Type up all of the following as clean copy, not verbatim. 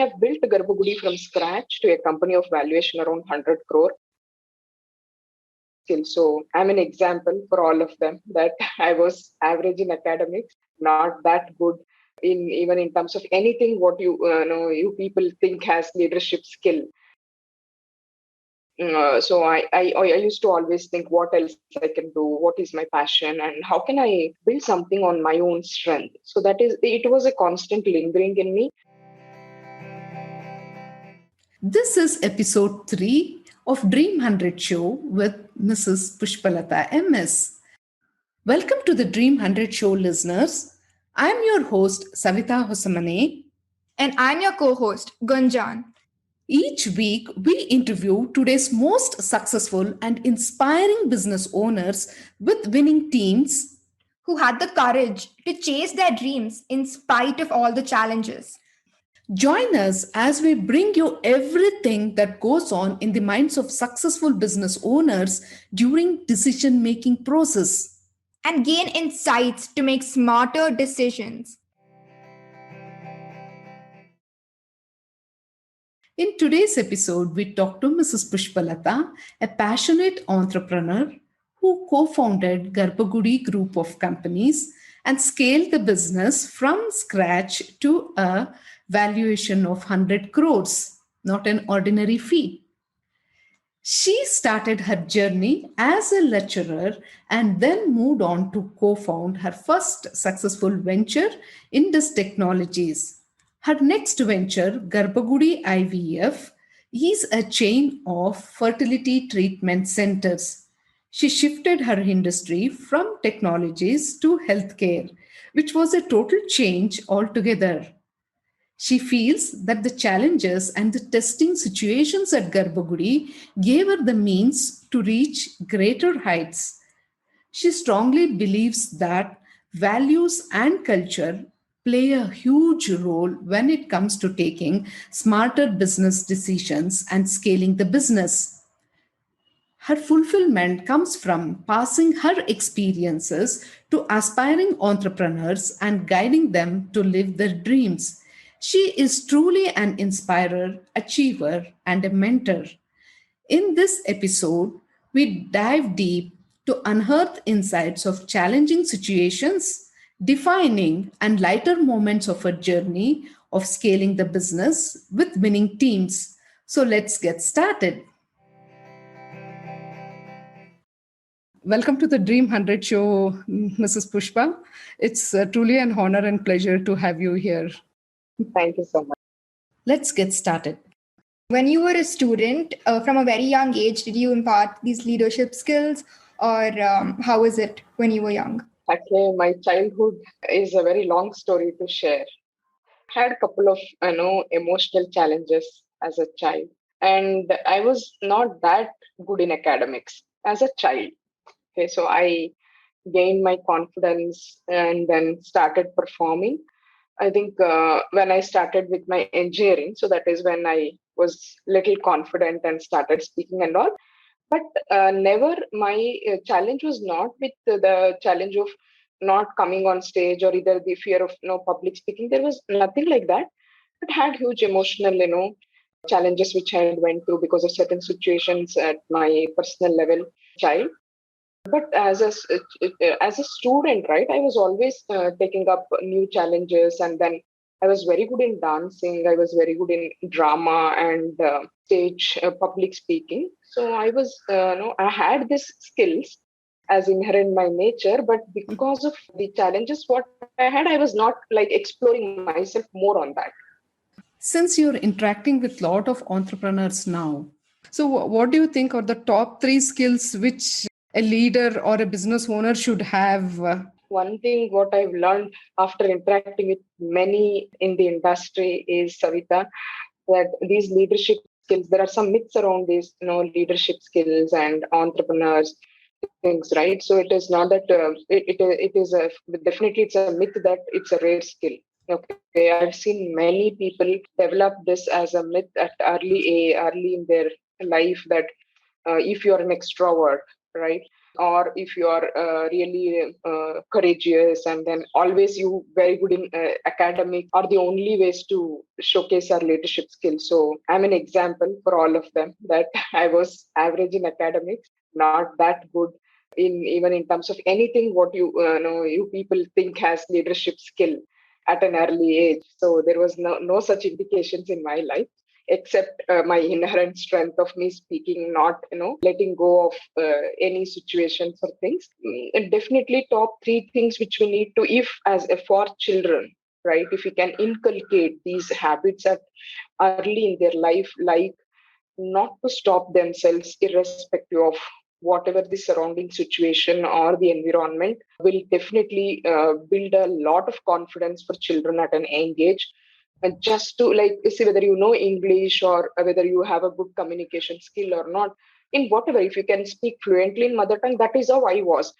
have built Garbhagudi from scratch to a company of valuation around 100 crore. So I'm an example for all of them that I was average in academics, not that good in even in terms of anything what you know you people think has leadership skill. So I used to always think what else I can do, what is my passion, and how can I build something on my own strength. So it was a constant lingering in me. This is episode 3 of Dream 100 Show with Mrs. Pushpalatha MS. Welcome to the Dream 100 Show listeners. I'm your host Savitha Hosamane. And I'm your co-host Gunjan. Each week, we interview today's most successful and inspiring business owners with winning teams who had the courage to chase their dreams in spite of all the challenges. Join us as we bring you everything that goes on in the minds of successful business owners during decision-making process. And gain insights to make smarter decisions. In today's episode, we talk to Mrs. Pushpalatha, a passionate entrepreneur who co-founded Garbhagudi Group of Companies and scaled the business from scratch to a valuation of 100 crores, not an ordinary feat. She started her journey as a lecturer and then moved on to co-found her first successful venture, Indus Technologies. Her next venture, Garbhagudi IVF, is a chain of fertility treatment centers. She shifted her industry from technologies to healthcare, which was a total change altogether. She feels that the challenges and the testing situations at Garbhagudi gave her the means to reach greater heights. She strongly believes that values and culture play a huge role when it comes to taking smarter business decisions and scaling the business. Her fulfillment comes from passing her experiences to aspiring entrepreneurs and guiding them to live their dreams. She is truly an inspirer, achiever, and a mentor. In this episode, we dive deep to unearth insights of challenging situations, defining and lighter moments of a journey of scaling the business with winning teams. So let's get started. Welcome to the Dream 100 Show, Mrs. Pushpa. It's truly an honor and pleasure to have you here. Thank you so much. Let's get started. When you were a student, from a very young age, did you impart these leadership skills, or how was it when you were young? Actually, my childhood is a very long story to share. I had a couple of emotional challenges as a child, and I was not that good in academics as a child. Okay, so I gained my confidence and then started performing. I think when I started with my engineering, so that is when I was little confident and started speaking and all. But never my challenge was not with the challenge of not coming on stage or either the fear of public speaking. There was nothing like that. But had huge emotional challenges which I went through because of certain situations at my personal level child. But as a student, right, I was always taking up new challenges, and then I was very good in dancing. I was very good in drama and stage public speaking. So I was, I had these skills as inherent by nature, but because of the challenges what I had, I was not like exploring myself more on that. Since you're interacting with a lot of entrepreneurs now, so what do you think are the top 3 skills which a leader or a business owner should have? One thing what I've learned after interacting with many in the industry is, Savita, that these leadership skills, there are some myths around these, leadership skills and entrepreneurs things, right? So it is not that it is definitely it's a myth that it's a rare skill. Okay, I've seen many people develop this as a myth at early in their life that if you're an extrovert, right? or if you are really courageous and then always you very good in academic, are the only ways to showcase our leadership skills. So I'm an example for all of them that I was average in academics, not that good in even in terms of anything what you know you people think has leadership skill at an early age. So there was no such indications in my life except my inherent strength of me speaking, not letting go of any situations or things. And definitely top three things which we need to, if as a for children, right, if we can inculcate these habits at early in their life, like not to stop themselves irrespective of whatever the surrounding situation or the environment, will definitely build a lot of confidence for children at an young age. And just to like see whether you know English or whether you have a good communication skill or not, in whatever, if you can speak fluently in mother tongue, that is how I was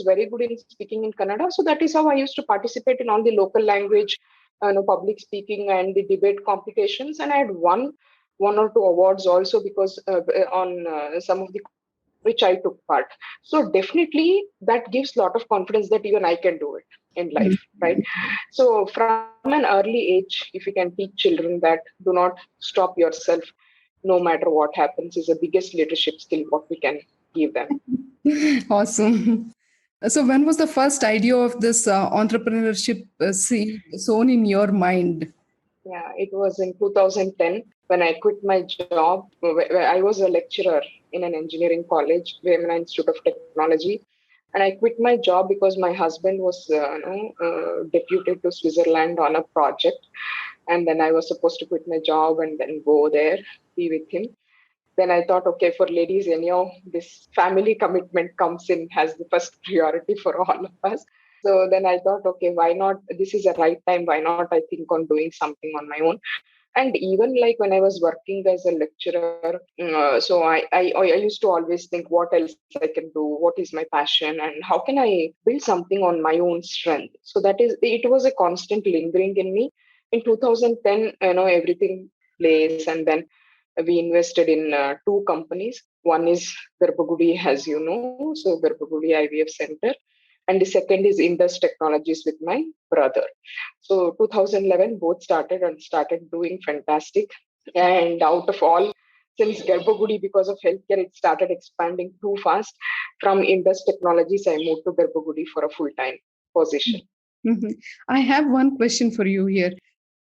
very good in speaking in Kannada, so that is how I used to participate in all the local language public speaking and the debate competitions, and I had won one or two awards also because on some of the which I took part. So definitely that gives a lot of confidence that even I can do it in life, right? So from an early age, if you can teach children that do not stop yourself, no matter what happens, is the biggest leadership skill what we can give them. Awesome. So, when was the first idea of this entrepreneurship sown in your mind? Yeah, it was in 2010 when I quit my job. Where I was a lecturer in an engineering college, Vietnam Institute of Technology. And I quit my job because my husband was deputed to Switzerland on a project. And then I was supposed to quit my job and then go there, be with him. Then I thought, okay, for ladies, anyhow, this family commitment comes in as the first priority for all of us. So then I thought, okay, why not? This is a right time. Why not? I think on doing something on my own. And even like when I was working as a lecturer, so I used to always think what else I can do, what is my passion, and how can I build something on my own strength. So that is, it was a constant lingering in me. In 2010, everything plays, and then we invested in two companies. One is Garbhagudi, as you know, so Garbhagudi IVF Center, and the second is Indus Technologies with my brother. So 2011, both started doing fantastic. And out of all, since Garbhagudi, because of healthcare, it started expanding too fast. From Indus Technologies, I moved to Garbhagudi for a full-time position. Mhm. I have one question for you here.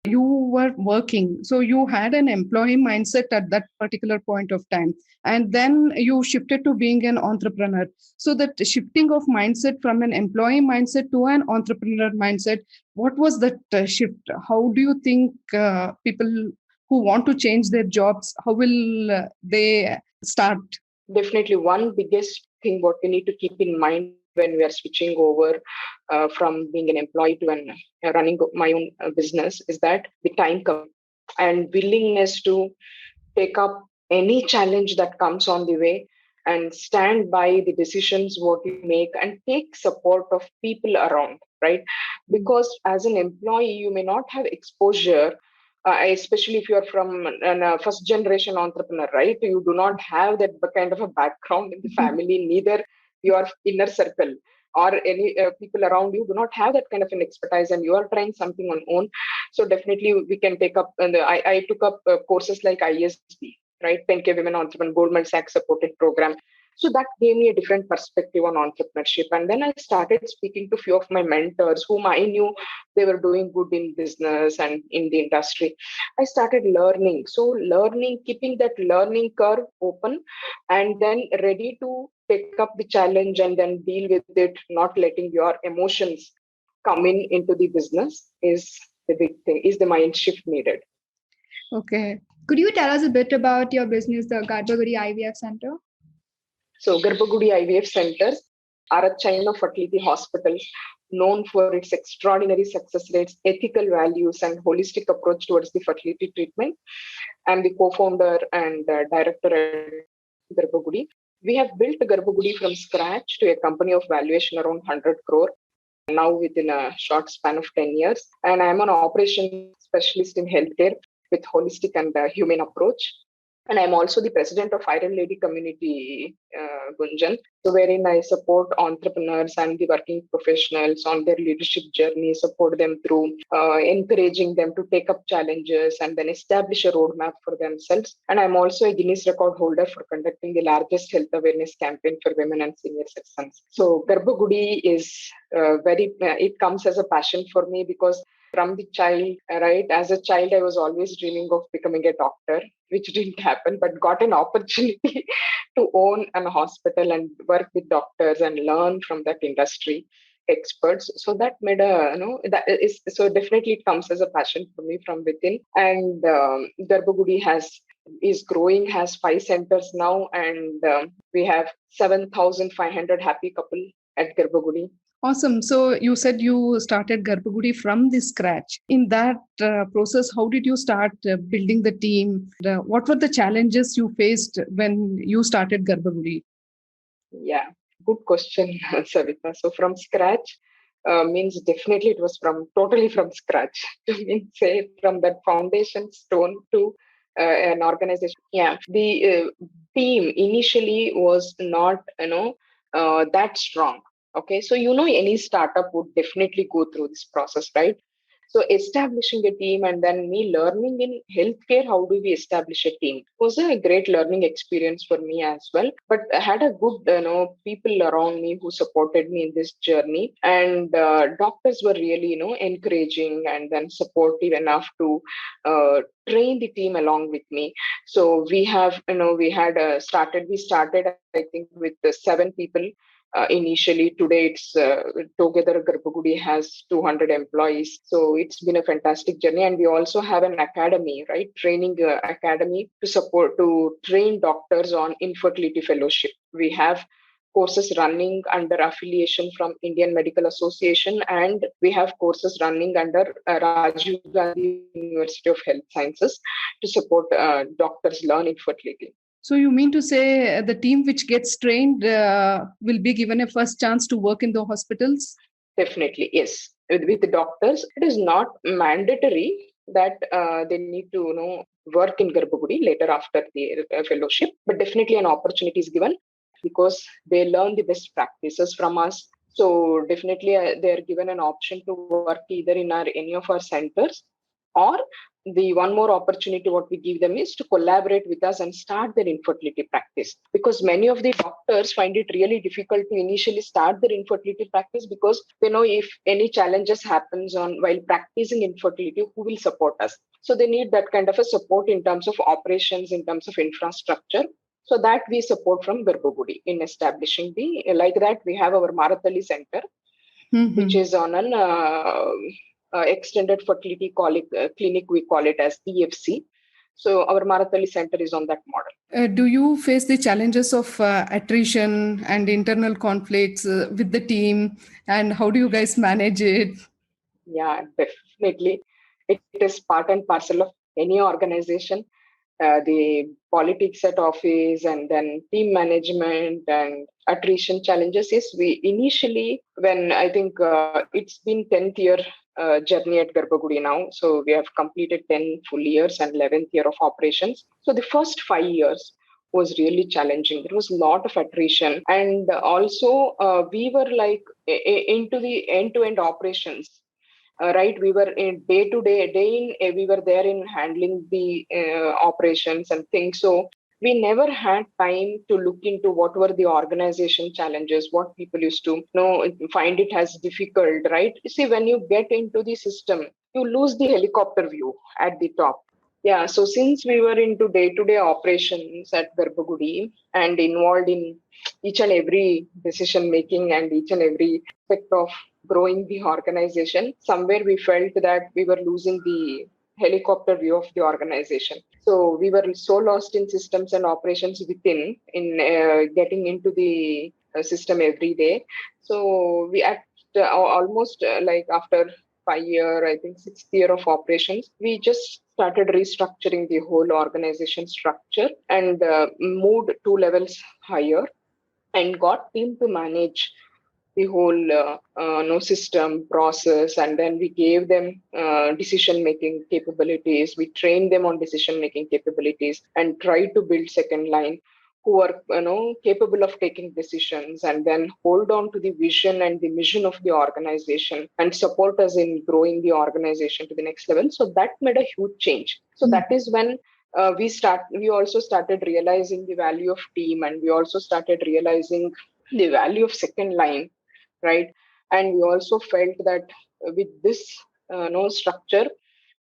You were working, so you had an employee mindset at that particular point of time, and then you shifted to being an entrepreneur. So that shifting of mindset from an employee mindset to an entrepreneur mindset, what was that shift? How do you think people who want to change their jobs, how will they start? Definitely, one biggest thing what we need to keep in mind when we are switching over from being an employee to running my own business is that the time and willingness to take up any challenge that comes on the way and stand by the decisions what you make and take support of people around, right? Because as an employee you may not have exposure, especially if you're from a first generation entrepreneur, right? You do not have that kind of a background in the family, neither your inner circle or any people around you do not have that kind of an expertise, and you are trying something on own. So definitely we can take up, and I took up courses like ISB, right? 10K Women Entrepreneur, Goldman Sachs supported program. So that gave me a different perspective on entrepreneurship. And then I started speaking to few of my mentors whom I knew they were doing good in business and in the industry. I started learning. So learning, keeping that learning curve open, and then ready to take up the challenge and then deal with it, not letting your emotions come into the business is the big thing, is the mind shift needed. Okay. Could you tell us a bit about your business, the Garbhagudi IVF Center? So Garbhagudi IVF centers are a chain of fertility hospitals known for its extraordinary success rates, ethical values, and holistic approach towards the fertility treatment. I'm the co-founder and director at Garbhagudi. We have built Garbhagudi from scratch to a company of valuation around 100 crore now within a short span of 10 years. And I'm an operations specialist in healthcare with holistic and human approach. And I'm also the president of Iron Lady Community, Gunjan. So wherein I support entrepreneurs and the working professionals on their leadership journey, support them through encouraging them to take up challenges and then establish a roadmap for themselves. And I'm also a Guinness record holder for conducting the largest health awareness campaign for women and senior citizens. So Garbhagudi is it comes as a passion for me because from the child, right? As a child, I was always dreaming of becoming a doctor, which didn't happen, but got an opportunity to own a hospital and work with doctors and learn from that industry experts. So that made that is, so definitely it comes as a passion for me from within. And Garbhagudi is growing, has 5 centers now, and we have 7,500 happy couple at Garbhagudi. Awesome. So you said you started Garbhagudi from the scratch. In that process, how did you start building the team? What were the challenges you faced when you started Garbhagudi? Yeah, good question, Savita. So from scratch means definitely it was totally from scratch. To mean say from that foundation stone to an organization. Yeah, the team initially was not that strong. Okay, so any startup would definitely go through this process, right? So establishing a team and then me learning in healthcare, how do we establish a team was a great learning experience for me as well. But I had a good, people around me who supported me in this journey, and doctors were really, encouraging and then supportive enough to train the team along with me. So we have, we started, I think, with 7 people initially. Today it's together Garbhagudi has 200 employees, so it's been a fantastic journey. And we also have an academy, right, training academy to train doctors on infertility fellowship. We have courses running under affiliation from Indian Medical Association, and we have courses running under Rajiv Gandhi University of Health Sciences to support doctors learn infertility. So you mean to say the team which gets trained will be given a first chance to work in the hospitals? Definitely, yes. With the doctors, it is not mandatory that they need to work in Garbhagudi later after the fellowship, but definitely an opportunity is given because they learn the best practices from us. So definitely they are given an option to work either in any of our centers, or the one more opportunity what we give them is to collaborate with us and start their infertility practice, because many of the doctors find it really difficult to initially start their infertility practice because they know if any challenges happens on while practicing infertility, who will support us. So they need that kind of a support in terms of operations, in terms of infrastructure. So that we support from Garbhagudi in establishing like that. We have our Maratali Center, which is on an extended fertility clinic, we call it as EFC. So our Maratali Center is on that model. Do you face the challenges of attrition and internal conflicts with the team, and how do you guys manage it? Yeah, definitely. It is part and parcel of any organization. The politics at office and then team management and attrition challenges. Yes, we initially, when I think it's been 10th year journey at Garbhagudi now. So we have completed 10 full years and 11th year of operations. So the first 5 years was really challenging. There was a lot of attrition. And also we were like into the end-to-end operations. Right, we were in day to day, we were there in handling the operations and things. So we never had time to look into what were the organization challenges, what people used to find it as difficult, right? See, when you get into the system, you lose the helicopter view at the top. Yeah, so since we were into day-to-day operations at Garbhagudi and involved in each and every decision making and each and every aspect of growing the organization, somewhere we felt that we were losing the helicopter view of the organization. So we were so lost in systems and operations within in getting into the system every day. So we at almost like after 5 year, I think 6th year of operations, we just started restructuring the whole organization structure and moved 2 levels higher and got team to manage the whole system process, and then we gave them decision making capabilities. We trained them on decision making capabilities and tried to build second line who are capable of taking decisions, and then hold on to the vision and the mission of the organization and support us in growing the organization to the next level. So that made a huge change. So that is when we also started realizing the value of team, and we also started realizing the value of second line, right? And we also felt that with this structure,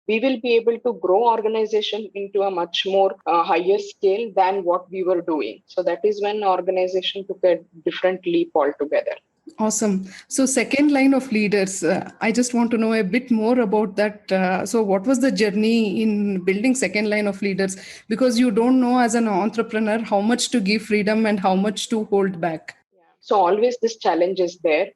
we will be able to grow organization into a much more higher scale than what we were doing. So that is when organization took a different leap altogether. Awesome. So second line of leaders, I just want to know a bit more about that. So what was the journey in building second line of leaders? Because you don't know as an entrepreneur how much to give freedom and how much to hold back. Yeah. So always this challenge is there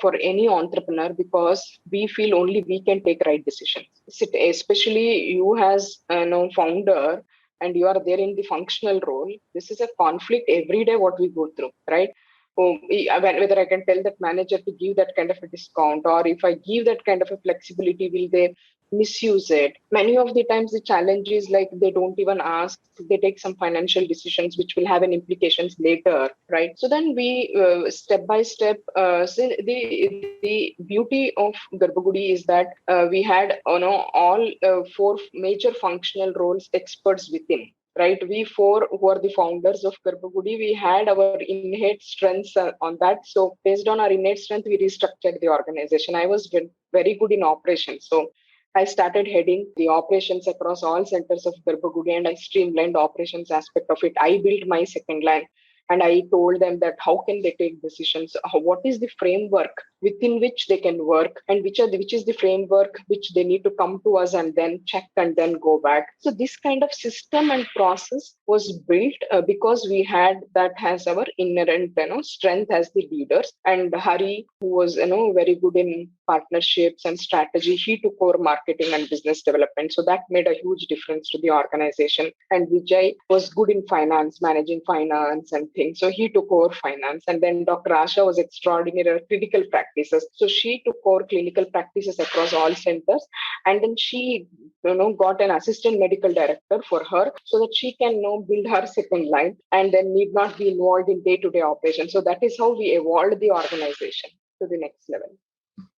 for any entrepreneur, because we feel only we can take right decisions. Especially you as founder, and you are there in the functional role. This is a conflict every day what we go through, right? Whether I can tell that manager to give that kind of a discount, or if I give that kind of a flexibility, will they misuse it? Many of the times the challenge is like they don't even ask, they take some financial decisions which will have an implications later, right? So then we step by step, so the beauty of Garbhagudi is that we had all four major functional roles experts within. Right, we four who are the founders of Garbhagudi, we had our innate strengths on that. So based on our innate strength, we restructured the organization. I was very good in operations, so I started heading the operations across all centers of Garbhagudi, and I streamlined the operations aspect of it. I built my second line, and I told them that how can they take decisions? What is the framework within which they can work, and which is the framework which they need to come to us and then check and then go back. So this kind of system and process was built because we had that as our inherent strength as the leaders. And Hari, who was very good in partnerships and strategy, he took over marketing and business development. So that made a huge difference to the organization. And Vijay was good in finance, managing finance and things. So he took over finance. And then Dr. Asha was extraordinary at clinical practices. So she took over clinical practices across all centers. And then she got an assistant medical director for her so that she can build her second line and then need not be involved in day-to-day operations. So that is how we evolved the organization to the next level.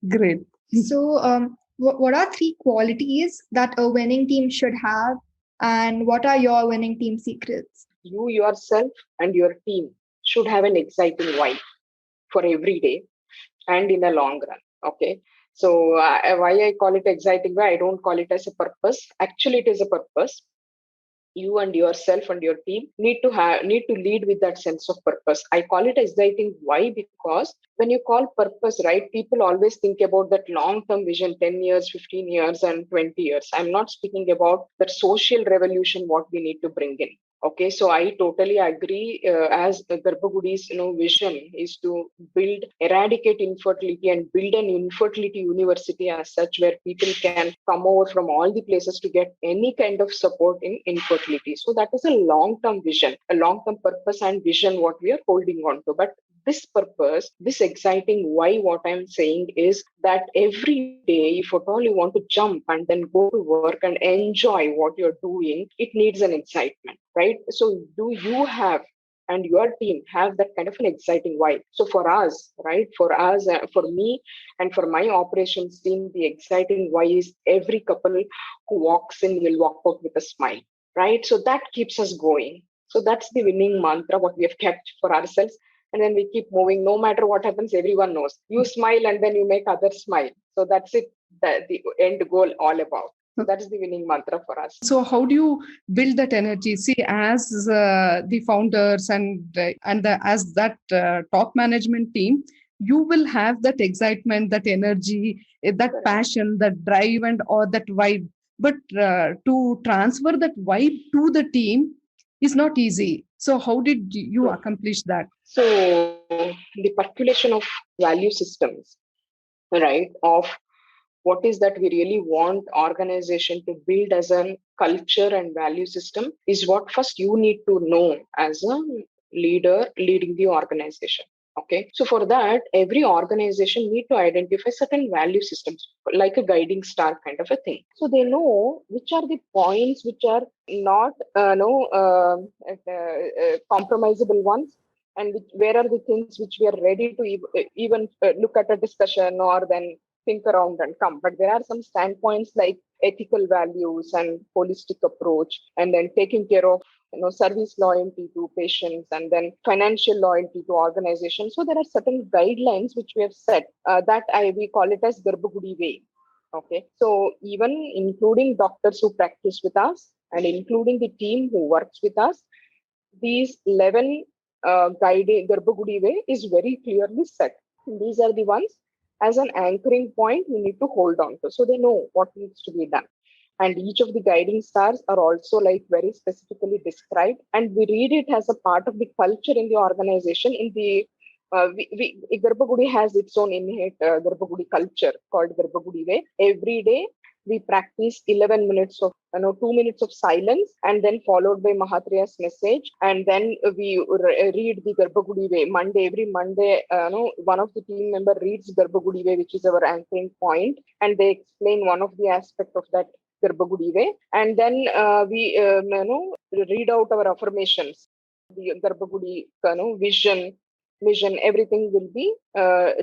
Great. So what are three qualities that a winning team should have, and what are your winning team secrets? You yourself and your team should have an exciting vibe for every day and in a long run. Okay. So why I call it exciting? Why I don't call it as a purpose. Actually, it is a purpose. You and yourself and your team need to lead with that sense of purpose. I call it exciting. Why? Because when you call purpose, right, people always think about that long-term vision, 10 years, 15 years, and 20 years. I'm not speaking about that social revolution, what we need to bring in. Okay, so I totally agree. As Garbhagudi's vision is to eradicate infertility and build an infertility university as such, where people can come over from all the places to get any kind of support in infertility. So that is a long-term vision, a long-term purpose and vision what we are holding on to. But this purpose, this exciting why, what I'm saying is that every day, if at all you want to jump and then go to work and enjoy what you're doing, it needs an excitement, right? So do you have and your team have that kind of an exciting why? So for us, right, for me and for my operations team, the exciting why is every couple who walks in will walk out with a smile, right? So that keeps us going. So that's the winning mantra, what we have kept for ourselves. And then we keep moving. No matter what happens, everyone knows. You smile and then you make others smile. So that's it, the end goal all about. So that is the winning mantra for us. So how do you build that energy? See, as the founders and as that top management team, you will have that excitement, that energy, that passion, that drive, and or that vibe. But to transfer that vibe to the team is not easy. So how did you accomplish that? So the percolation of value systems, right, of what is that we really want organization to build as a culture and value system is what first you need to know as a leader leading the organization. Okay, so for that, every organization need to identify certain value systems, like a guiding star kind of a thing. So they know which are the points which are not no compromisable ones, and where are the things which we are ready to even look at a discussion or then think around and come. But there are some standpoints like ethical values and holistic approach, and then taking care of service loyalty to patients, and then financial loyalty to organizations. So there are certain guidelines which we have set, that we call it as Garbhagudi way. Okay, so even including doctors who practice with us and including the team who works with us, these 11 guiding Garbhagudi way is very clearly set. These are the ones as an anchoring point we need to hold on to, so they know what needs to be done. And each of the guiding stars are also like very specifically described, and we read it as a part of the culture in the organization. In the Garbhagudi has its own innate Garbhagudi culture called Garbhagudi way. Every day we practice 11 minutes of 2 minutes of silence, and then followed by Mahatriya's message, and then we read the Garbhagudi way. Every Monday, one of the team member reads Garbhagudi way, which is our anchoring point, and they explain one of the aspect of that Garbhagudi way, and then we read out our affirmations, the Garbhagudi vision, everything will be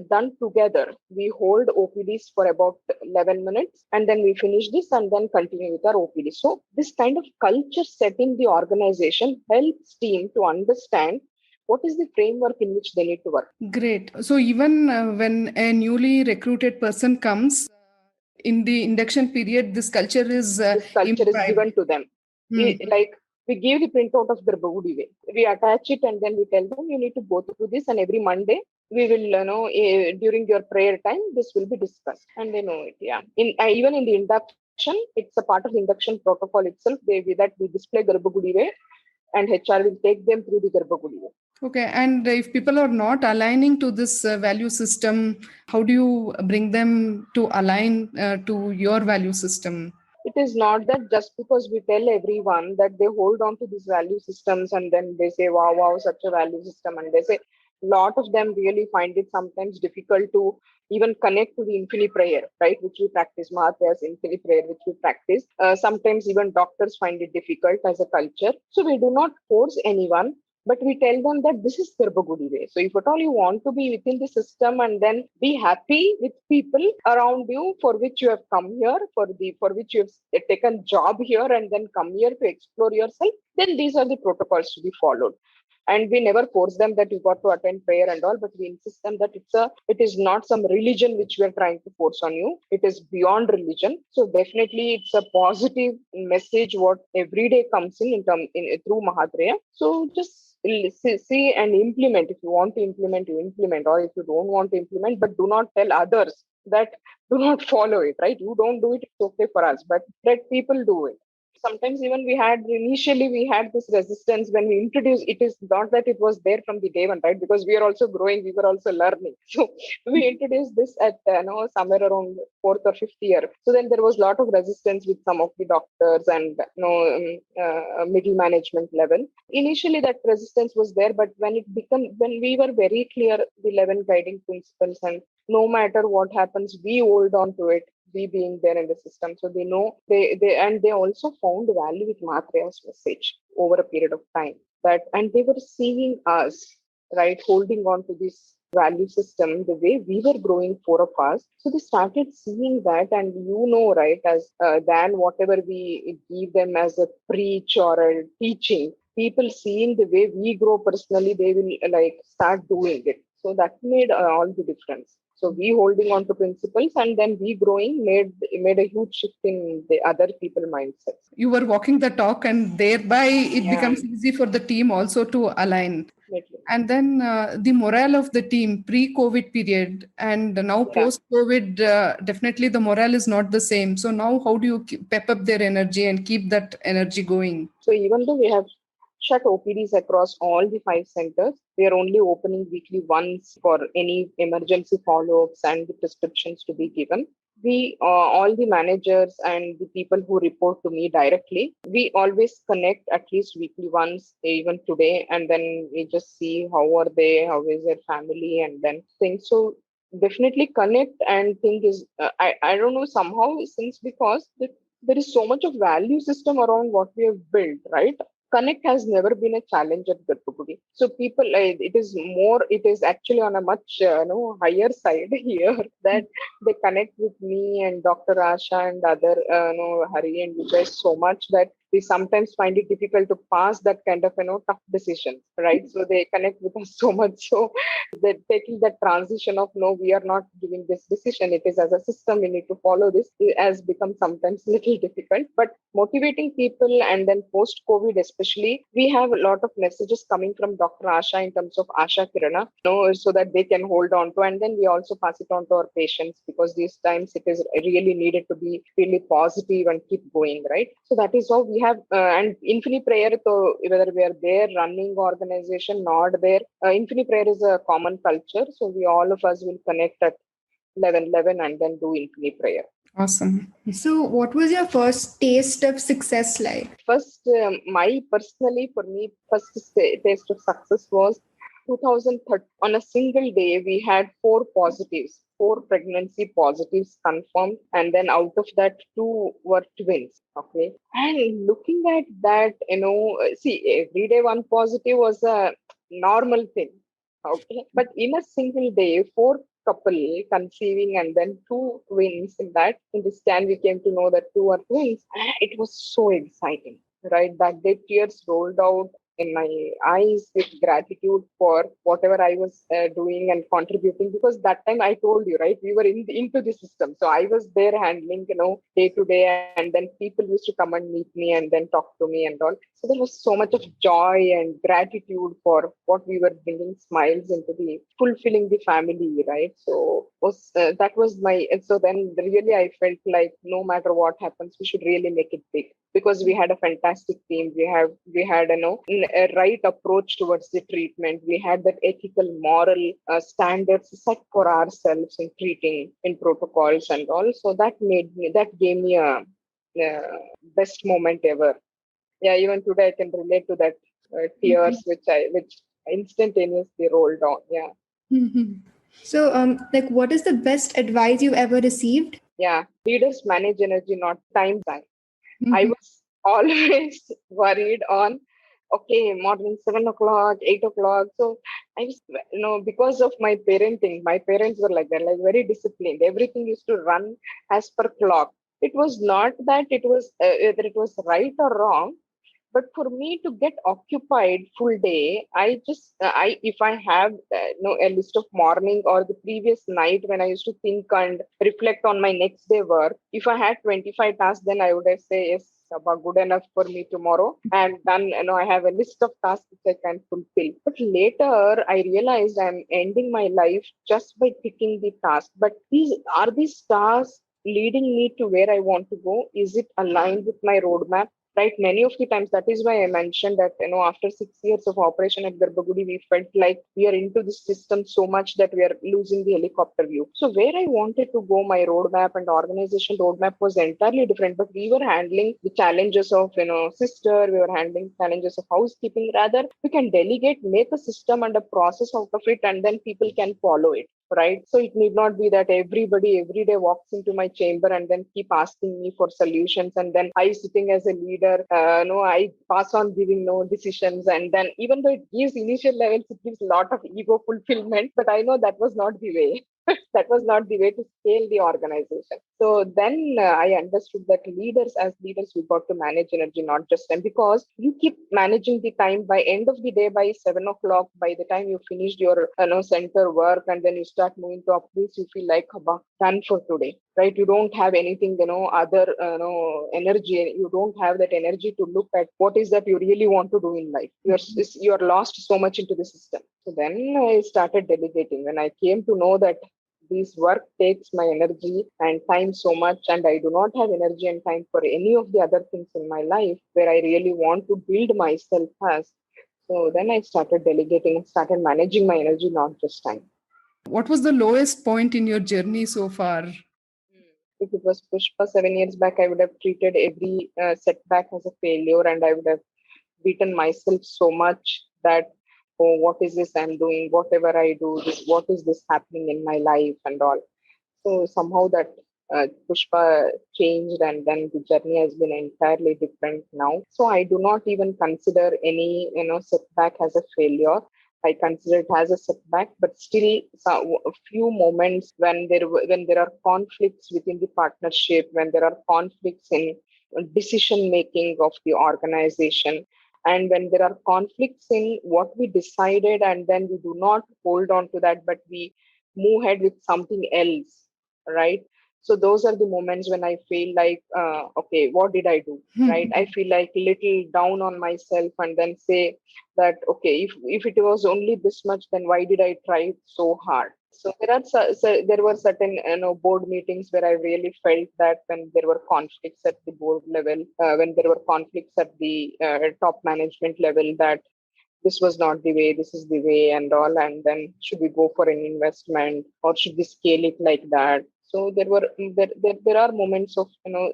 done together. We hold OPDs for about 11 minutes, and then we finish this and then continue with our OPD. So this kind of culture set in the organization helps team to understand what is the framework in which they need to work. Great. So even when a newly recruited person comes, in the induction period, this culture is given to them. We give the printout of Garbhagudi way. We attach it, and then we tell them you need to go through this, and every Monday we will during your prayer time this will be discussed, and they know it. Yeah. Even in the induction, it's a part of the induction protocol itself. We display Garbhagudi way, and HR will take them through the Garbhagudi way. Okay, and if people are not aligning to this value system, how do you bring them to align to your value system? It is not that just because we tell everyone that they hold on to these value systems and then they say, wow, such a value system. And they say, a lot of them really find it sometimes difficult to even connect to the infinite prayer, right? Which we practice, Mahathir's infinite prayer, which we practice. Sometimes even doctors find it difficult as a culture. So we do not force anyone, but we tell them that this is Garbhagudi way. So if at all you want to be within the system and then be happy with people around you for which you have come here, for which you have taken job here and then come here to explore yourself, then these are the protocols to be followed. And we never force them that you got to attend prayer and all, but we insist them that it is not some religion which we are trying to force on you. It is beyond religion. So definitely it's a positive message what every day comes in through Mahatriya. So just see and implement. If you want to implement, you implement, or if you don't want to implement, but do not tell others that do not follow it, right? You don't do it, it's okay for us, but let people do it. Sometimes even we had this resistance when we introduced. It is not that it was there from the day one, right? Because we are also growing, we were also learning. So we introduced this at somewhere around 4th or 5th year. So then there was a lot of resistance with some of the doctors and middle management level. Initially that resistance was there, but when we were very clear the 11 guiding principles, and no matter what happens, we hold on to it, we being there in the system. So they know they also found value with Mahatriya's message over a period of time, and they were seeing us, right, holding on to this value system the way we were growing, 4 of us. So they started seeing that, and right, as than whatever we give them as a preach or a teaching, people seeing the way we grow personally, they will start doing it. So that made all the difference. So we holding on to principles and then we growing made a huge shift in the other people mindsets. You were walking the talk, and thereby it becomes easy for the team also to align. Definitely. And then the morale of the team pre-COVID period and now post-COVID, definitely the morale is not the same. So now how do you pep up their energy and keep that energy going? So even though we have shut OPDs across all the 5 centers, we are only opening weekly once for any emergency follow-ups and the prescriptions to be given. all the managers and the people who report to me directly, we always connect at least weekly once, even today, and then we just see how are they, how is their family, and then things. So definitely connect and think is, I don't know, somehow since because there is so much of value system around what we have built, right? Connect has never been a challenge at Garbhagudi. So people, it is actually on a much higher side here that they connect with me and Dr. Asha and other Hari and Vijay so much that we sometimes find it difficult to pass that kind of tough decisions, right? So they connect with us so much. So they're taking that transition of no, we are not giving this decision. It is as a system we need to follow this. It has become sometimes little difficult, but motivating people and then post COVID especially, we have a lot of messages coming from Dr. Asha in terms of Asha Kirana, so that they can hold on to, and then we also pass it on to our patients because these times it is really needed to be really positive and keep going, right? So that is how we have, and Infinity Prayer, so whether we are there running organization, not there, Infinity Prayer is a common culture. So we all of us will connect at 11:11 and then do Infinity Prayer. Awesome. So, what was your first taste of success like? First, for me, first taste of success was 2013. On a single day, we had four pregnancy positives confirmed, and then out of that, two were twins. Okay, and looking at that, see, every day one positive was a normal thing. Okay, but in a single day, four couple conceiving and then two twins in the scan we came to know that two are twins. It was so exciting, right? That day tears rolled out in my eyes with gratitude for whatever I was doing and contributing, because that time I told you, right, we were into the system, so I was there handling day to day, and then people used to come and meet me and then talk to me and all. So there was so much of joy and gratitude for what we were bringing smiles into the fulfilling the family, right? So was that was my, and so then really I felt like no matter what happens, we should really make it big, because we had a fantastic team. We had a right approach towards the treatment. We had that ethical, moral standards set for ourselves in treating in protocols and all. So that gave me a best moment ever. Yeah, even today I can relate to that tears which instantaneously rolled down. Yeah. Mhm. So, like, what is the best advice you ever received? Yeah, leaders manage energy, not time. I Mhm. was always worried on, okay, morning 7 o'clock, 8 o'clock. So I was, because of my parenting, my parents were like that, like very disciplined. Everything used to run as per clock. It was not that it was whether it was right or wrong, but for me to get occupied full day, I just I if I have a list of morning or the previous night when I used to think and reflect on my next day work, if I had 25 tasks, then I would have say yes, about good enough for me tomorrow, and done. I have a list of tasks which I can fulfill. But later I realized I'm ending my life just by picking the task. But these tasks leading me to where I want to go? Is it aligned with my roadmap? Right, many of the times, that is why I mentioned that after 6 years of operation at Garbhagudi, we felt like we are into the system so much that we are losing the helicopter view. So where I wanted to go, my roadmap and organization roadmap was entirely different, but we were handling the challenges of sister, we were handling challenges of housekeeping. Rather, we can delegate, make a system and a process out of it, and then people can follow it, right? So it need not be that everybody every day walks into my chamber and then keep asking me for solutions, and then I sitting as a leader, no, I pass on giving no decisions, and then even though it gives initial levels, it gives a lot of ego fulfillment, but I know that was not the way. That was not the way to scale the organization. So then I understood that as leaders, we got to manage energy, not just time, because you keep managing the time. By end of the day, by 7 o'clock, by the time you finished your center work, and then you start moving to office, you feel like done for today, right? You don't have anything, other energy. You don't have that energy to look at what is that you really want to do in life. You're lost so much into the system. So then I started delegating. When I came to know that this work takes my energy and time so much, and I do not have energy and time for any of the other things in my life where I really want to build myself as. So then I started delegating and started managing my energy, not just time. What was the lowest point in your journey so far? If it was Pushpa 7 years back, I would have treated every setback as a failure, and I would have beaten myself so much that, oh, what is this I'm doing? Whatever I do, this, what is this happening in my life and all. So somehow that Pushpa changed, and then the journey has been entirely different now. So I do not even consider any setback as a failure. I consider it as a setback, but still, a few moments when there are conflicts within the partnership, when there are conflicts in decision making of the organization, and when there are conflicts in what we decided, and then we do not hold on to that, but we move ahead with something else, right? So those are the moments when I feel like, okay, what did I do, right? I feel like little down on myself, and then say that, okay, if it was only this much, then why did I try so hard? So there were certain board meetings where I really felt that when there were conflicts at the board level, when there were conflicts at the top management level, that this was not the way, this is the way and all, and then should we go for an investment, or should we scale it like that? So there are moments of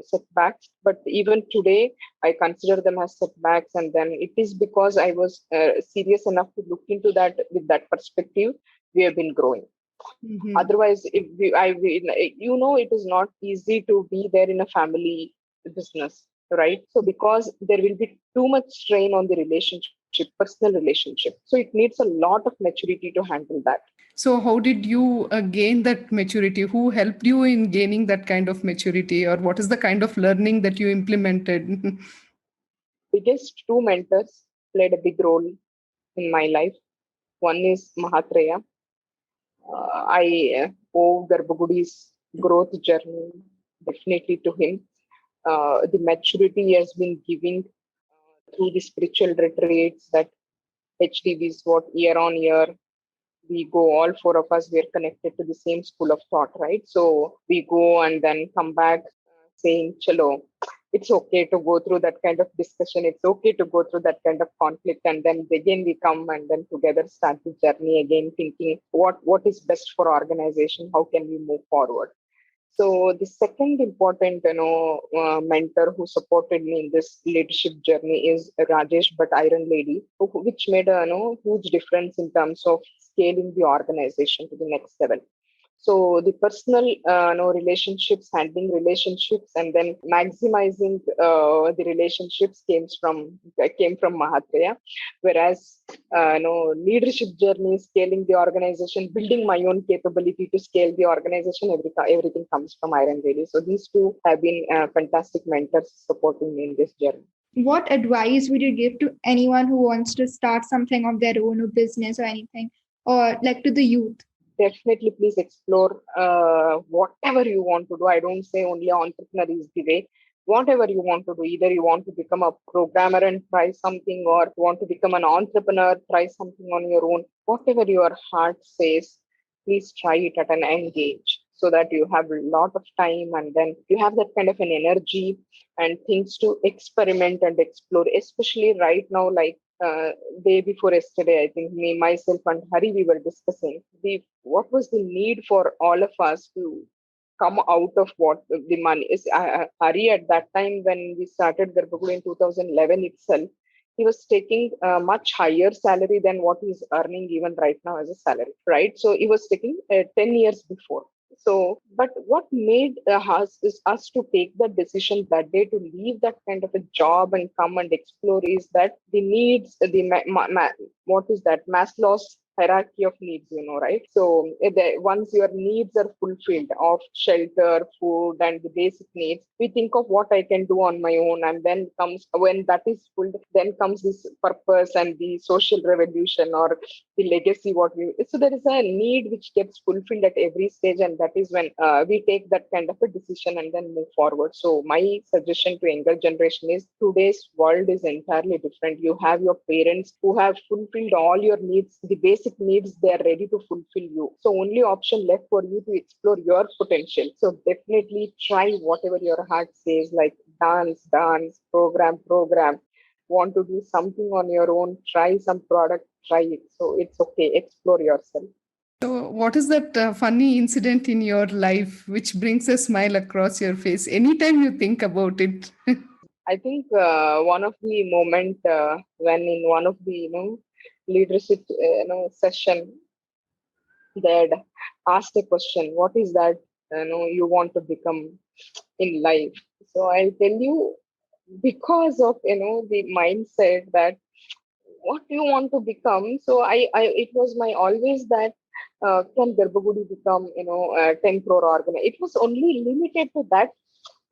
setbacks, but even today I consider them as setbacks, and then it is because I was serious enough to look into that with that perspective. We have been growing. Mm-hmm. Otherwise, if it is not easy to be there in a family business, right? So because there will be too much strain on the relationship, personal relationship, so it needs a lot of maturity to handle that. So, how did you gain that maturity? Who helped you in gaining that kind of maturity, or what is the kind of learning that you implemented? Biggest two mentors played a big role in my life. One is Mahatreya. I owe Garbhagudi's growth journey definitely to him. The maturity he has been giving through the spiritual retreats that HDVs, what year on year we go, all four of us, we are connected to the same school of thought, right? So we go and then come back saying, Chalo, it's okay to go through that kind of discussion. It's okay to go through that kind of conflict. And then again, we come and then together start the journey again, thinking what is best for organization? How can we move forward? So the second important, mentor who supported me in this leadership journey is Rajesh, but Iron Lady, which made a huge difference in terms of scaling the organization to the next level. So the personal, relationships, handling relationships, and then maximizing the relationships came from Mahatreya, whereas leadership journey, scaling the organization, building my own capability to scale the organization, everything comes from Iron Lady. So these two have been fantastic mentors supporting me in this journey. What advice would you give to anyone who wants to start something of their own, or business or anything, or like to the youth? Definitely, please explore whatever you want to do. I don't say only entrepreneur is the way. Whatever you want to do, either you want to become a programmer and try something, or you want to become an entrepreneur, try something on your own. Whatever your heart says, please try it at an young age, so that you have a lot of time, and then you have that kind of an energy and things to experiment and explore, especially right now, like day before yesterday, I think myself and Hari, we were discussing what was the need for all of us to come out of what the money is. Hari, at that time when we started Garbhagudi in 2011 itself, he was taking a much higher salary than what he's earning even right now as a salary, right? So he was taking 10 years before. So, but what made us is us to take the decision that day to leave that kind of a job and come and explore is that the needs, what is that, Maslow's hierarchy of needs, right? So once your needs are fulfilled of shelter, food, and the basic needs, we think of what I can do on my own, and then comes, when that is full, then comes this purpose and the social revolution or the legacy. So there is a need which gets fulfilled at every stage, and that is when we take that kind of a decision and then move forward. So my suggestion to younger generation is, today's world is entirely different. You have your parents who have fulfilled all your needs, the basic needs, they are ready to fulfill you. So only option left for you to explore your potential. So definitely try whatever your heart says, like dance, program. Want to do something on your own, try some product, try it. So it's okay, explore yourself. So, what is that funny incident in your life which brings a smile across your face anytime you think about it? I think one of the moment when in one of the leadership session, they had asked a question, what is that you want to become in life? So I tell you, because of the mindset that what you want to become. So I it was my always that can Garbhagudi become 10 crore organ? It was only limited to that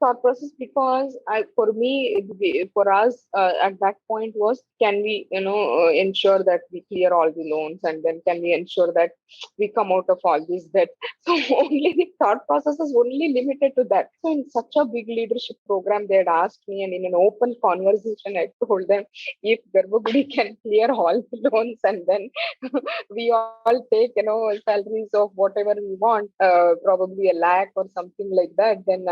thought process, because for me, for us at that point was, can we ensure that we clear all the loans, and then can we ensure that we come out of all this debt? So only the thought process is only limited to that. So in such a big leadership program, they had asked me, and in an open conversation, I told them, if Garbhagudi can clear all the loans, and then we all take salaries of whatever we want, probably a lakh or something like that, then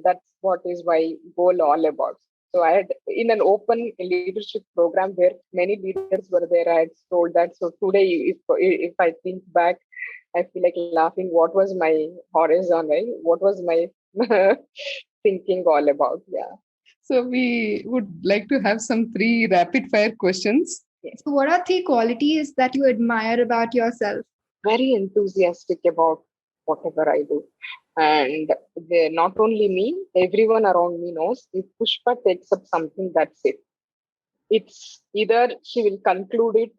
that's what is my goal all about. So I had in an open leadership program where many leaders were there, I had told that. So today, if I think back, I feel like laughing. What was my horizon, right? What was my thinking all about? Yeah. So, we would like to have some three rapid fire questions. So, what are three qualities that you admire about yourself? Very enthusiastic about whatever I do. And not only me, everyone around me knows, if Pushpa takes up something, that's it. It's either she will conclude it,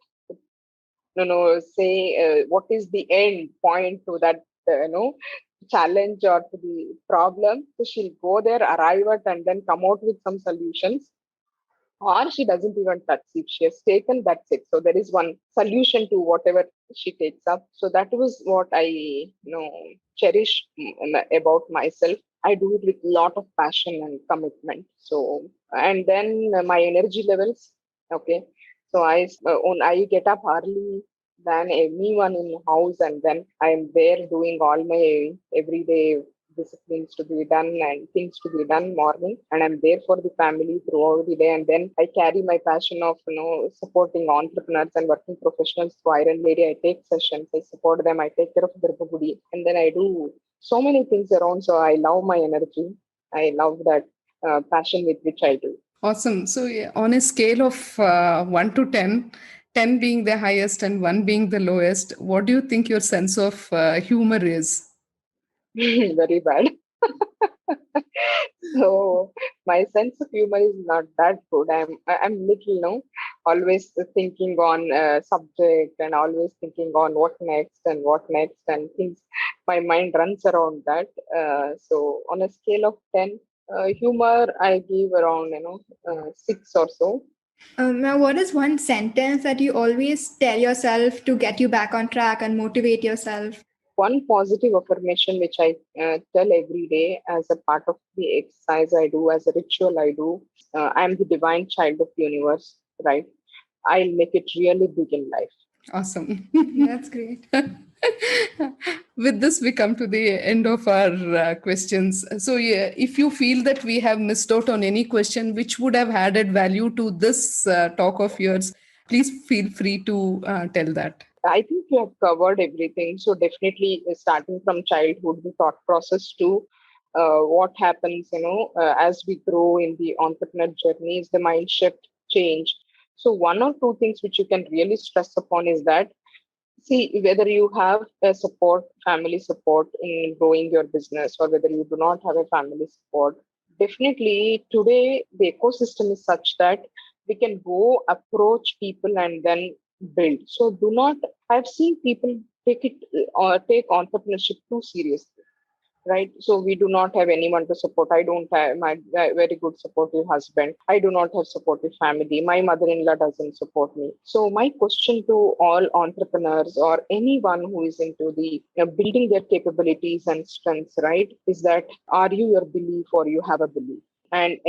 say what is the end point to that, challenge or to the problem. So she'll go there, arrive at, and then come out with some solutions, or she doesn't even touch. If she has taken, that's it. So there is one solution to whatever she takes up. So that was what I cherish about myself. I do it with a lot of passion and commitment. So, and then my energy levels, okay. So I get up early than anyone in the house, and then I am there doing all my everyday disciplines to be done and things to be done morning, and I'm there for the family throughout the day. And then I carry my passion of supporting entrepreneurs and working professionals through Iron Lady. I take sessions, I support them, I take care of Garbhagudi, and then I do so many things around. So I love my energy, I love that passion with which I do. Awesome. So, yeah, on a scale of 1 to 10, 10 being the highest and 1 being the lowest, what do you think your sense of humor is? Very bad. So my sense of humor is not that good. I'm little, always thinking on subject, and always thinking on what next and things. My mind runs around that. So on a scale of 10, humor I give around 6 or so. Now, what is one sentence that you always tell yourself to get you back on track and motivate yourself? One positive affirmation which I tell every day as a part of the exercise I do, as a ritual I do. I'm the divine child of the universe, right? I'll make it really big in life. Awesome. That's great. With this, we come to the end of our questions. So, yeah, if you feel that we have missed out on any question which would have added value to this talk of yours, please feel free to tell that. I think you have covered everything. So definitely starting from childhood, the thought process to what happens, as we grow in the entrepreneur journey is the mind shift change. So one or two things which you can really stress upon is that, see, whether you have a support, family support in growing your business, or whether you do not have a family support, definitely today the ecosystem is such that we can go approach people and then build. So do not, I've seen people take it or take entrepreneurship too seriously, right? So we do not have anyone to support. I don't have my very good supportive husband. I do not have supportive family. My mother-in-law doesn't support me. So my question to all entrepreneurs or anyone who is into the building their capabilities and strengths, right, is that, are you your belief or you have a belief? And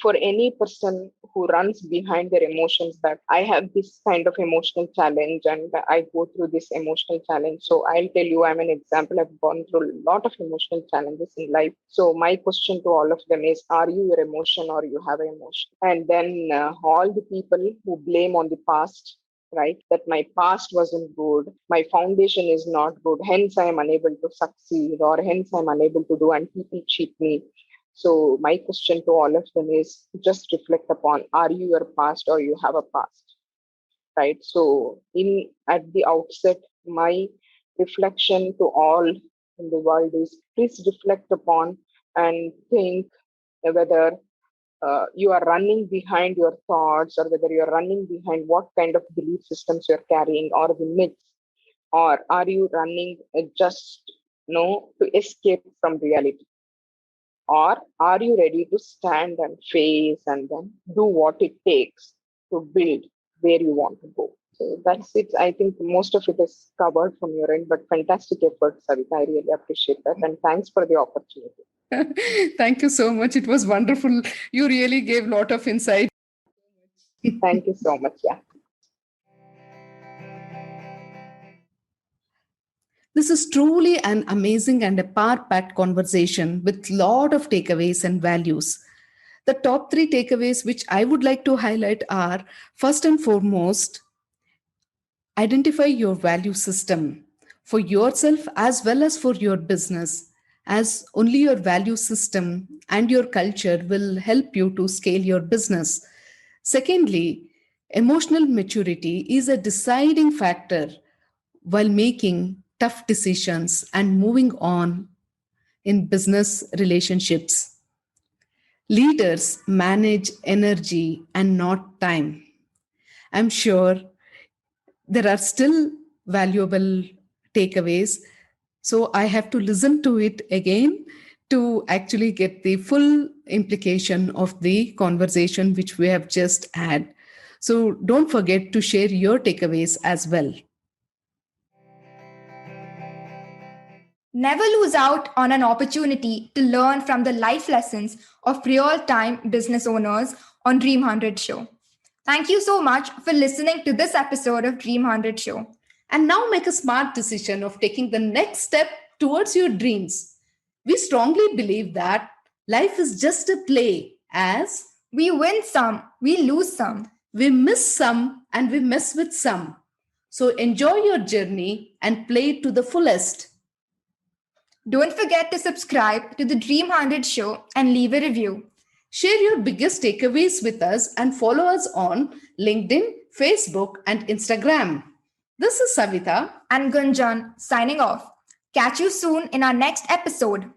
for any person who runs behind their emotions, that I have this kind of emotional challenge and I go through this emotional challenge. So I'll tell you, I'm an example. I've gone through a lot of emotional challenges in life. So my question to all of them is, are you your emotion or you have an emotion? And then all the people who blame on the past, right? That my past wasn't good, my foundation is not good, hence I am unable to succeed, or hence I'm unable to do, and people cheat me. So my question to all of them is just reflect upon, are you your past or you have a past, right? So in at the outset, my reflection to all in the world is please reflect upon and think whether you are running behind your thoughts, or whether you're running behind what kind of belief systems you're carrying, or the myths, or are you running just to escape from reality, or are you ready to stand and face and then do what it takes to build where you want to go. So that's it. I think most of it is covered from your end, but fantastic effort, Savita. I really appreciate that, and thanks for the opportunity. Thank you so much. It was wonderful. You really gave a lot of insight. Thank you so much. Yeah. This is truly an amazing and a power-packed conversation with a lot of takeaways and values. The top 3 takeaways which I would like to highlight are, first and foremost, identify your value system for yourself as well as for your business, as only your value system and your culture will help you to scale your business. Secondly, emotional maturity is a deciding factor while making tough decisions and moving on in business relationships. Leaders manage energy and not time. I'm sure there are still valuable takeaways. So I have to listen to it again to actually get the full implication of the conversation which we have just had. So don't forget to share your takeaways as well. Never lose out on an opportunity to learn from the life lessons of real-time business owners on Dream 100 Show. Thank you so much for listening to this episode of Dream 100 Show. And now make a smart decision of taking the next step towards your dreams. We strongly believe that life is just a play, as we win some, we lose some. We miss some and we mess with some. So enjoy your journey and play it to the fullest. Don't forget to subscribe to the Dream 100 Show and leave a review. Share your biggest takeaways with us and follow us on LinkedIn, Facebook, and Instagram. This is Savita and Gunjan signing off. Catch you soon in our next episode.